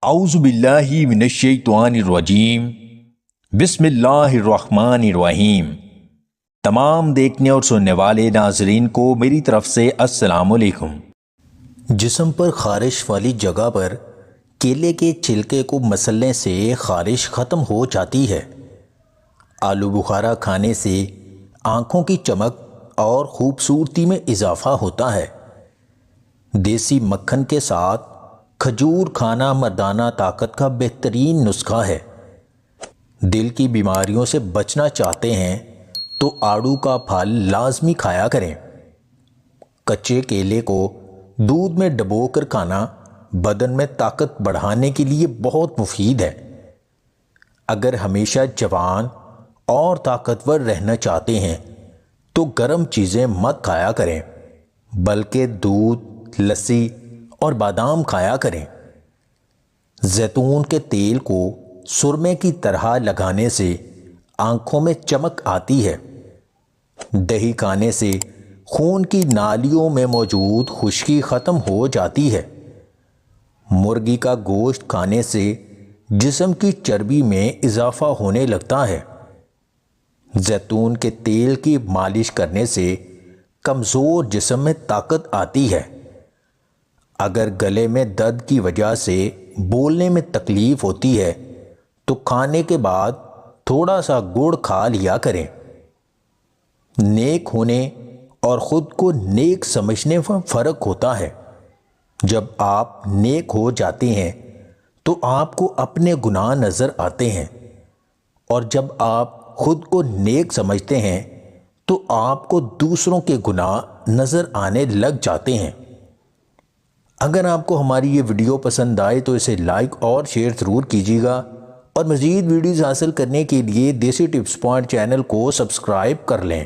اعوذ باللہ من الشیطان الرجیم بسم اللہ الرحمن الرحیم۔ تمام دیکھنے اور سننے والے ناظرین کو میری طرف سے السلام علیکم۔ جسم پر خارش والی جگہ پر کیلے کے چھلکے کو مسلنے سے خارش ختم ہو جاتی ہے۔ آلو بخارا کھانے سے آنکھوں کی چمک اور خوبصورتی میں اضافہ ہوتا ہے۔ دیسی مکھن کے ساتھ کھجور کھانا مردانہ طاقت کا بہترین نسخہ ہے۔ دل کی بیماریوں سے بچنا چاہتے ہیں تو آڑو کا پھل لازمی کھایا کریں۔ کچے کیلے کو دودھ میں ڈبو کر کھانا بدن میں طاقت بڑھانے کے لیے بہت مفید ہے۔ اگر ہمیشہ جوان اور طاقتور رہنا چاہتے ہیں تو گرم چیزیں مت کھایا کریں، بلکہ دودھ، لسی اور بادام کھایا کریں۔ زیتون کے تیل کو سرمے کی طرح لگانے سے آنکھوں میں چمک آتی ہے۔ دہی کھانے سے خون کی نالیوں میں موجود خشکی ختم ہو جاتی ہے۔ مرغی کا گوشت کھانے سے جسم کی چربی میں اضافہ ہونے لگتا ہے۔ زیتون کے تیل کی مالش کرنے سے کمزور جسم میں طاقت آتی ہے۔ اگر گلے میں درد کی وجہ سے بولنے میں تکلیف ہوتی ہے تو کھانے کے بعد تھوڑا سا گڑ کھا لیا کریں۔ نیک ہونے اور خود کو نیک سمجھنے میں فرق ہوتا ہے۔ جب آپ نیک ہو جاتے ہیں تو آپ کو اپنے گناہ نظر آتے ہیں، اور جب آپ خود کو نیک سمجھتے ہیں تو آپ کو دوسروں کے گناہ نظر آنے لگ جاتے ہیں۔ اگر آپ کو ہماری یہ ویڈیو پسند آئے تو اسے لائک اور شیئر ضرور کیجیے گا، اور مزید ویڈیوز حاصل کرنے کے لیے دیسی ٹپس پوائنٹ چینل کو سبسکرائب کر لیں۔